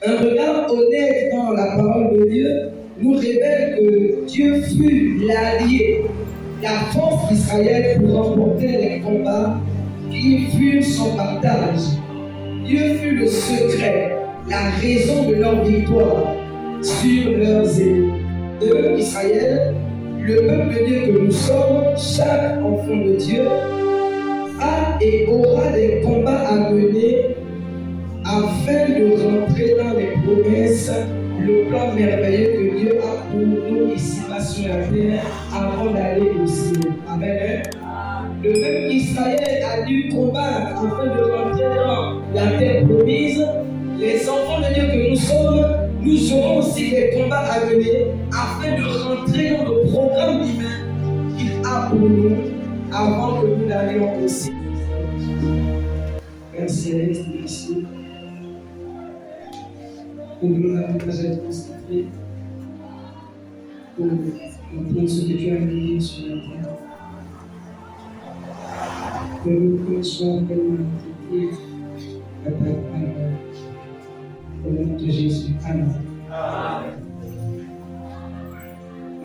Un regard honnête dans la parole de Dieu nous révèle que Dieu fut l'allié, la force d'Israël pour remporter les combats qui furent son partage. Dieu fut le secret, la raison de leur victoire sur leurs ennemis. De même qu'Israël, le peuple de Dieu que nous sommes, chaque enfant de Dieu, a et aura des combats à mener afin de rentrer dans les promesses, le plan merveilleux que Dieu a pour nous ici-bas sur la terre avant d'aller au ciel. Amen. De même qu'Israël a dû combattre afin de rentrer dans la terre promise, les enfants de Dieu que nous sommes, nous aurons aussi des combats à mener afin de rentrer dans le programme divin qu'il a pour nous avant que nous n'allions au ciel. Père Céleste, merci. Pour nous davantage être concentrés pour comprendre ce que tu as mis sur la terre. Que nous connaissions pleinement à ta parole. Au nom de Jésus. Amen.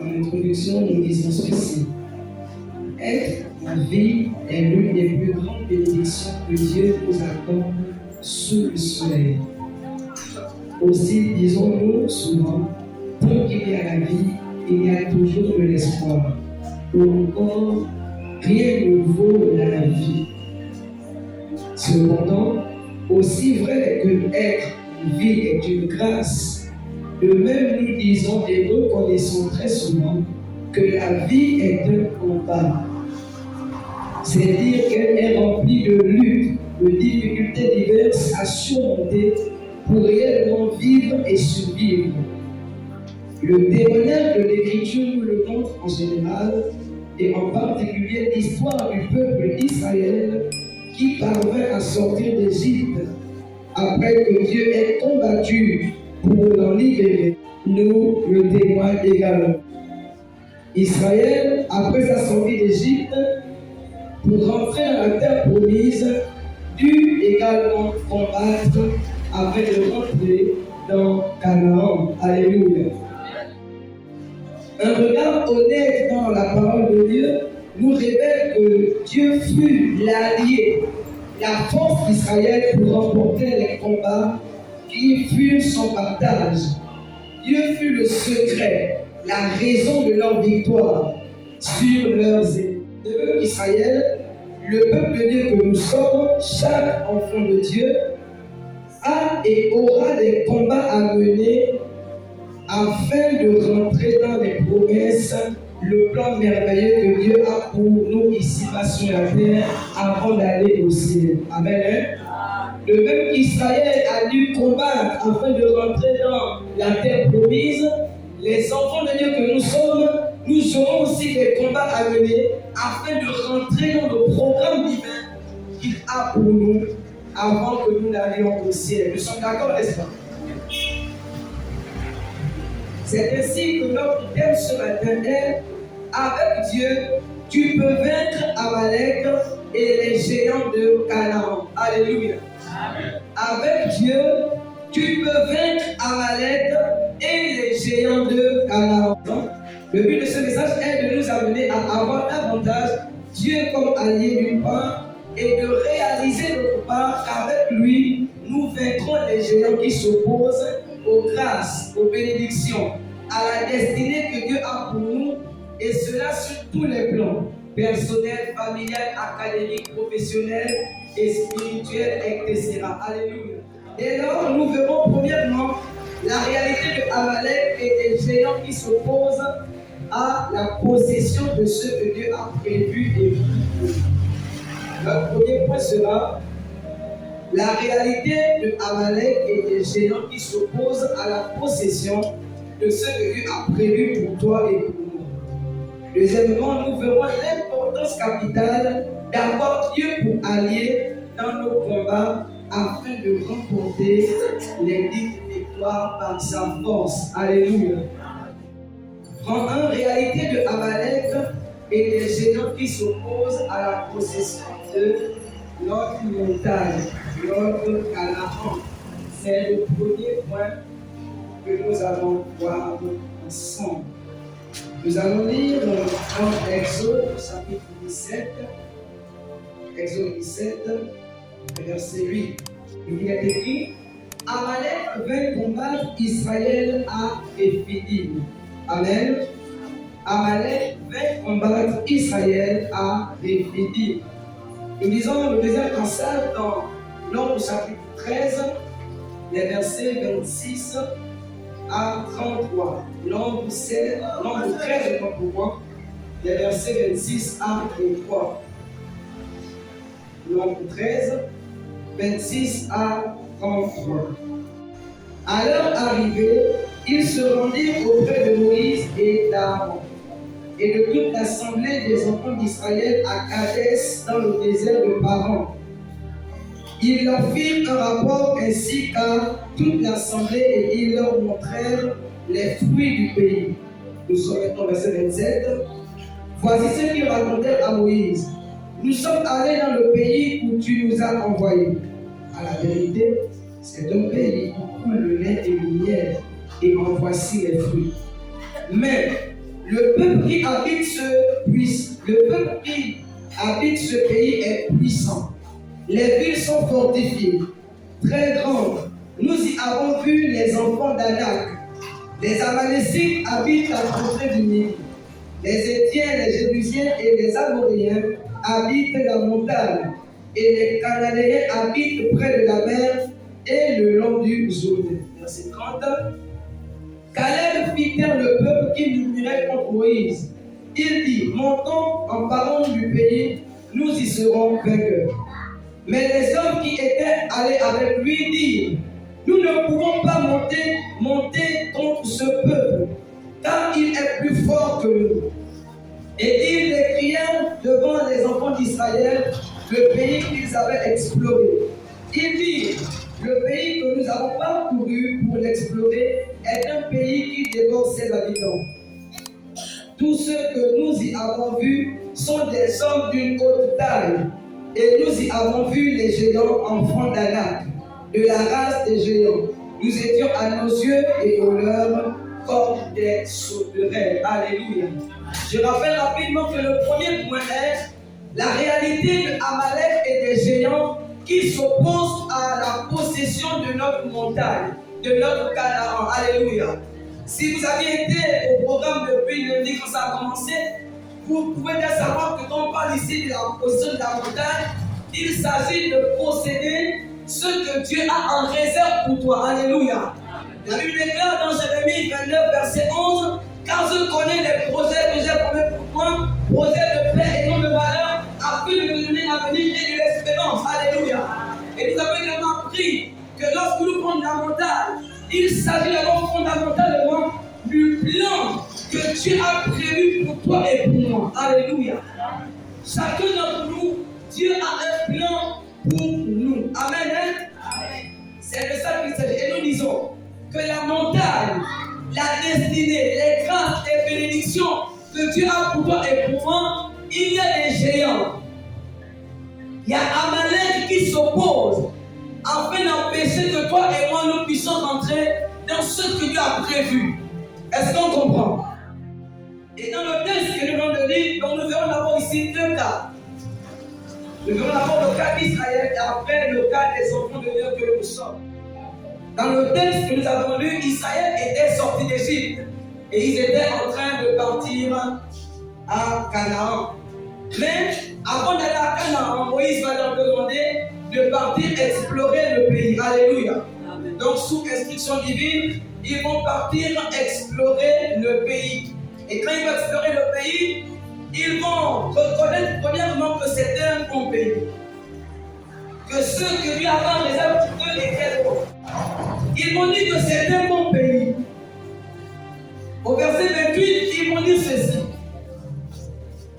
En introduction, nous disons ceci. Être en vie est l'une des plus grandes bénédictions que Dieu nous accorde sous le soleil. Aussi, disons-nous souvent, tant qu'il y a la vie, il y a toujours de l'espoir. Ou encore, rien ne vaut la vie. Cependant, aussi vrai que être en vie est une grâce, de même nous disons et reconnaissons très souvent que la vie est un combat. C'est dire qu'elle est remplie de luttes, de difficultés diverses à surmonter pour réellement vivre et survivre. Le témoignage de l'Écriture nous le montre en général, et en particulier l'histoire du peuple d'Israël qui parvint à sortir d'Égypte après que Dieu ait combattu pour l'en libérer, nous le témoigne également. Israël, après sa sortie d'Égypte, pour rentrer dans la terre promise, dut également combattre afin de rentrer dans Canaan. Alléluia. Un regard honnête dans la parole de Dieu nous révèle que Dieu fut l'allié, la force d'Israël pour remporter les combats qui furent son partage. Dieu fut le secret, la raison de leur victoire sur leurs ennemis. De même qu'Israël, le peuple de Dieu que nous sommes, chaque enfant de Dieu, a et aura des combats à mener afin de rentrer dans les promesses, le plan merveilleux que Dieu a pour nous ici-bas sur la terre avant d'aller au ciel. Amen. De même qu'Israël a dû combattre afin de rentrer dans la terre promise, les enfants de Dieu que nous sommes, nous aurons aussi des combats à mener afin de rentrer dans le programme divin qu'il a pour nous avant que nous n'allions au ciel. Nous sommes d'accord, n'est-ce pas? C'est ainsi que notre thème ce matin est « Avec Dieu, tu peux vaincre Amalek et les géants de Canaan. » Alléluia. Amen. Avec Dieu, tu peux vaincre Amalek et les géants de Canaan. Le but de ce message est de nous amener à avoir davantage Dieu comme allié d'une part et de réaliser d'autre part qu'avec lui, nous vaincrons les géants qui s'opposent aux grâces, aux bénédictions, à la destinée que Dieu a pour nous, et cela sur tous les plans, personnel, familial, académique, professionnel et spirituel, etc. Alléluia. Dès lors, nous verrons premièrement la réalité de Amalek et des géants qui s'opposent à la possession de ce que Dieu a prévu et voulu. Notre premier point sera la réalité de Amalek et des géants qui s'opposent à la possession de ce que Dieu a prévu pour toi et pour moi. Deuxièmement, nous verrons l'importance capitale d'avoir Dieu pour allié dans nos combats afin de remporter les dites victoires par sa force. Alléluia. En un, réalité de Amalek et des géants qui s'opposent à la possession de notre montagne, notre Canaan. c'est le premier point que nous allons voir ensemble. Nous allons lire dans Exode, chapitre 17, Exode 17, verset 8. Il est écrit: Amalek vint combattre Israël à Éphidim. Amen. Amalek vint combattre Israël à Éphidim. Nous lisons le deuxième passage dans Nombre chapitre 13, les versets 26 à 33. Nombre 13, pour moi, les versets 26 à 33. Nombre 13, 26 à 33. À leur arrivée, ils se rendirent auprès de Moïse et d'Aaron et de toute l'assemblée des enfants d'Israël à Kadès dans le désert de Paran. Ils leur firent un rapport ainsi qu'à toute l'assemblée et ils leur montrèrent les fruits du pays. Nous sommes maintenant au verset 27. Voici ce qu'ils racontèrent à Moïse. Nous sommes allés dans le pays où tu nous as envoyés. À la vérité, c'est un pays où coule le lait et le miel, et en voici les fruits. Mais le peuple qui habite ce pays est puissant. Les villes sont fortifiées, très grandes. Nous y avons vu les enfants d'Anak. Les Amalécites habitent à l'entrée du Nil. Les Étiens, les Jébusiens et les Amoréens habitent la montagne. Et les Cananéens habitent près de la mer et le long du Jourdain. Verset 30. Caleb fit taire le peuple qui murmurait contre Moïse. Il dit: montons en parlant du pays, nous y serons vainqueurs. Mais les hommes qui étaient allés avec lui dirent: nous ne pouvons pas monter contre ce peuple, car il est plus fort que nous. Et ils décrièrent devant les enfants d'Israël le pays qu'ils avaient exploré. Ils dirent: le pays que nous avons parcouru pour l'explorer est un pays qui dévore ses habitants. Tous ceux que nous y avons vus sont des hommes d'une haute taille, et nous y avons vu les géants enfants d'Anak, de la race des géants. Nous étions à nos yeux et aux leurs comme des sauterelles. Alléluia. Je rappelle rapidement que le premier point est la réalité de Amalek et des géants qui s'opposent à la possession de notre montagne, de notre Canaan. Alléluia. Si vous aviez été au programme depuis lundi quand ça a commencé, vous pouvez bien savoir que quand on parle ici de la possession de la montagne, il s'agit de posséder ce que Dieu a en réserve pour toi. Alléluia. La Bible déclare dans Jérémie 29, verset 11: car je connais les projets que j'ai formés pour toi, projets de paix et non de malheur, afin de te donner l'avenir et de l'espérance. Alléluia. Et nous avons également appris que lorsque nous prenons la montagne, il s'agit d'abord fondamentalement du plan que Dieu a prévu pour toi et pour moi. Alléluia. Chacun d'entre nous, Dieu a un plan pour nous. Amen. Amen. C'est de ça qu'il s'agit. Et nous disons que la montagne, la destinée, les grâces et bénédictions que Dieu a pour toi et pour moi, il y a des géants. Il y a Amalek qui s'oppose afin d'empêcher que toi et moi nous puissions rentrer dans ce que Dieu a prévu. Est-ce qu'on comprend? Et dans le texte que nous venons de lire, donc nous verrons d'abord ici deux cas. Nous verrons d'abord le cas d'Israël et après le cas des enfants de Dieu que nous sommes. Dans le texte que nous avons lu, Israël était sorti d'Égypte et ils étaient en train de partir à Canaan. Mais avant d'aller à Canaan, Moïse va leur demander de partir explorer le pays. Alléluia. Amen. Donc sous instruction divine, ils vont partir explorer le pays. Et quand ils vont explorer le pays, ils vont reconnaître premièrement que c'était un bon pays. Que ceux que Dieu avait en réserve pour eux étaient bons. Ils vont dire que c'est un bon pays. Au verset 28, ils vont dire ceci.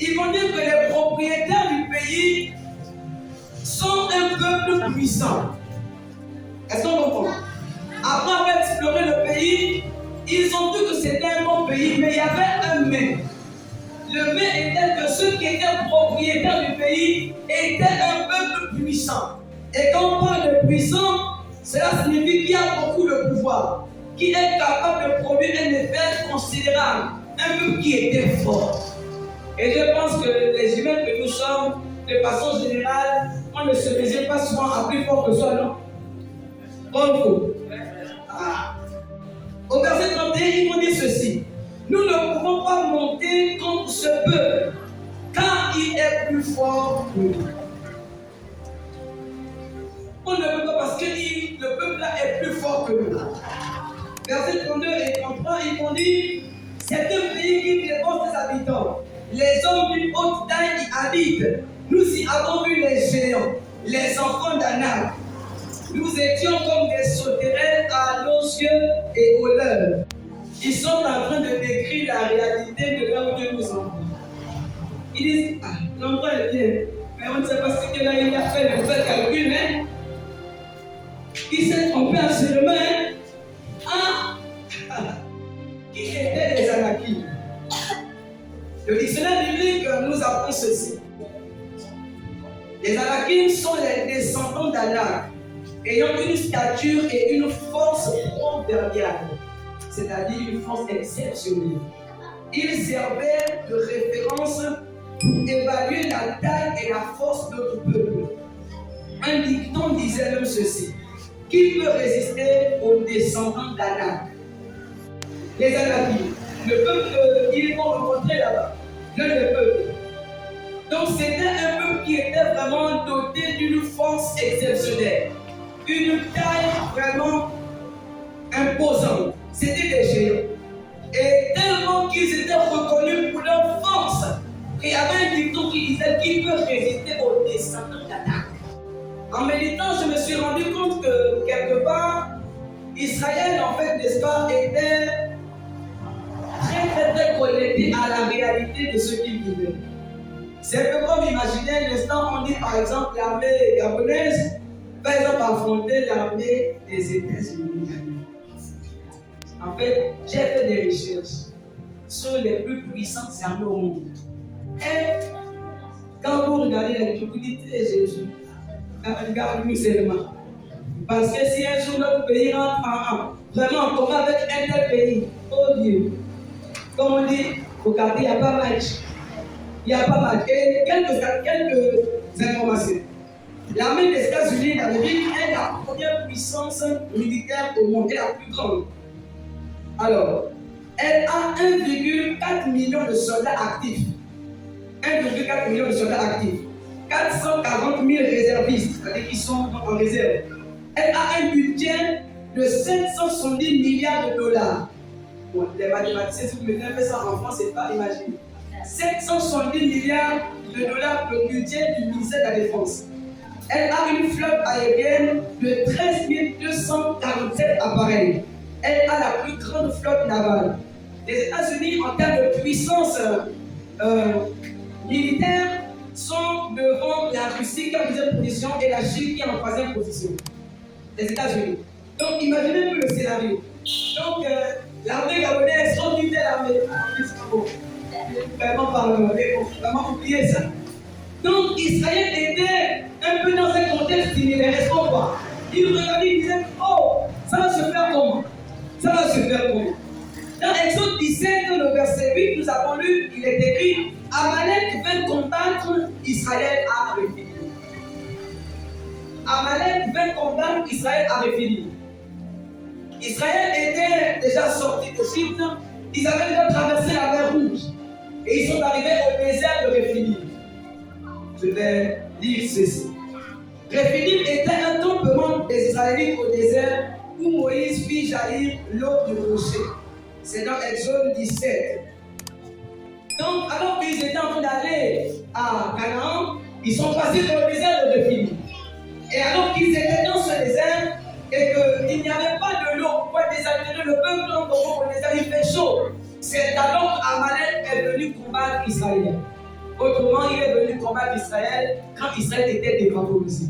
Ils vont dire que les propriétaires du pays sont un peuple puissant. Est-ce qu'on comprend? Après avoir exploré le pays, ils ont vu que c'était un bon pays, mais il y avait un mais. Le mais était que ceux qui étaient propriétaires du pays étaient un peuple puissant. Et quand on parle de puissant, Cela signifie qu'il y a beaucoup de pouvoir, qui est capable de produire un effet considérable, un peuple qui était fort. Et je pense que les humains que nous sommes, de façon générale, on ne se mesure pas souvent à plus fort que soi, non? Bon, au verset 31, ils vont dire ceci. Nous ne pouvons pas monter contre ce peuple, car il est plus fort que nous. On ne peut pas parce que le peuple là est plus fort que nous. Verset 32 et 33, ils vont dire, c'est un pays qui dévore ses habitants. Les hommes d'une haute taille y habitent. Nous y avons vu les géants, les enfants d'Anak. Nous étions comme des sauterelles à nos yeux et aux leurs. Ils sont en train de décrire la réalité de là où Dieu nous envoie. Ils disent, l'endroit est bien, mais on ne sait pas ce que là il a fait le vrai calcul, hein? Il s'est trompé absolument, hein? Qui étaient les Anakim? Le dictionnaire biblique nous apprend ceci. Les Anakim sont les descendants d'Anak, ayant une stature et une force proverbiale, c'est-à-dire une force exceptionnelle. Ils servaient de référence pour évaluer la taille et la force de notre peuple. Un dicton disait même ceci: qui peut résister aux descendants d'Anak? Les Anakim, le peuple qu'ils vont rencontrer là-bas, le peuple. Donc c'était un peuple qui était vraiment doté d'une force exceptionnelle, une taille vraiment imposante. C'était des géants. Et tellement qu'ils étaient reconnus pour leur force, qu'il y avait un dicton qui disait qui peut résister aux descendants d'Anak. En méditant, je me suis rendu compte que quelque part, Israël, en fait, n'est-ce pas, était très connecté à la réalité de ce qu'il vivait. C'est un peu comme imaginer l'instant, on dit par exemple l'armée gabonaise, par exemple, affronter l'armée des États-Unis. En fait, j'ai fait des recherches sur les plus puissantes armées au monde. Et quand vous regardez la cupidité de Jésus, regarde-nous seulement. Parce que si un jour notre pays rentre vraiment en combat avec un tel pays, oh Dieu, comme on dit, regardez, il n'y a pas match. Il n'y a pas match. Et quelques informations. L'armée des États-Unis d'Amérique est la première puissance militaire au monde, est la plus grande. Alors, elle a 1,4 million de soldats actifs. 1,4 million de soldats actifs. 440 000 réservistes, c'est-à-dire qui sont en réserve. Elle a un budget de 570 milliards de dollars. Bon, les mathématiciens, si vous mettez un peu ça en France, c'est pas imaginer. 770 milliards de dollars le budget du ministère de la Défense. Elle a une flotte aérienne de 13 247 appareils. Elle a la plus grande flotte navale. Les États-Unis, en termes de puissance militaire, sont devant la Russie qui est en deuxième position et la Chine qui est en troisième position. Les États-Unis. Donc, imaginez un peu le scénario. Donc, l'armée gabonaise, on dit l'armée. Vraiment oublier ça. Donc, Israël était un peu dans un contexte similaire, est-ce qu'on voit? Il regardait, il disait, oh, ça va se faire comment? Ça va se faire comment? Dans Exode 17, le verset 8, nous avons lu, il est écrit, Amalek vint combattre, Israël a réfini. Amalek vint combattre, Israël a réfini. Israël était déjà sorti d'Égypte, ils avaient déjà traversé la mer Rouge et ils sont arrivés au désert de Rephidim. Je vais dire ceci. Rephidim était un campement des Israélites au désert où Moïse fit jaillir l'eau du rocher. C'est dans Exode 17. Donc, alors qu'ils étaient en train d'aller à Canaan, ils sont passés dans le désert de Rephidim. Et alors qu'ils étaient dans ce désert, et qu'il n'y avait pas de l'eau pour désaltérer le peuple, donc au désert il fait chaud. C'est alors qu'Amalek est venu combattre Israël. Autrement, il est venu combattre Israël quand Israël était défavorisé.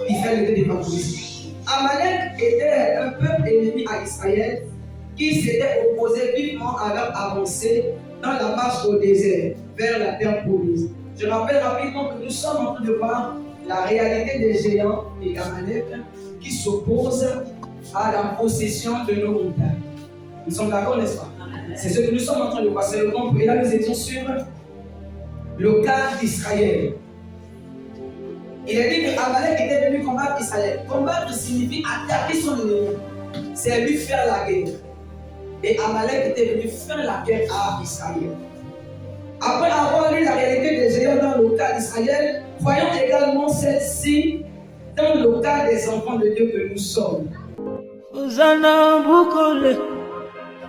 Israël était défavorisé. Amalek était un peuple ennemi à Israël qui s'était opposé vivement à leur avancée dans la marche au désert vers la terre promise. Je rappelle rapidement que nous sommes en train de voir la réalité des géants et Amalek qui s'oppose à la possession de nos montagnes. Nous sommes d'accord, n'est-ce pas? C'est ce que nous sommes en train de voir. C'est le grand. Et là, nous étions sur le cas d'Israël. Il a dit que Amalek était venu combattre Israël. Combattre signifie attaquer son ennemi. C'est lui faire la guerre. Et Amalek était venu faire la guerre à Israël. Après avoir lu la réalité des géants dans le cas d'Israël, voyons également celle-ci dans le cas des enfants de Dieu que nous sommes. Hosanna Bukole,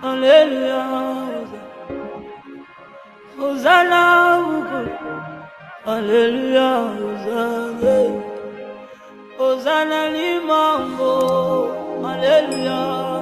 Alléluia. Hosanna Bukole, Alléluia. Hosanna Limango, Alléluia.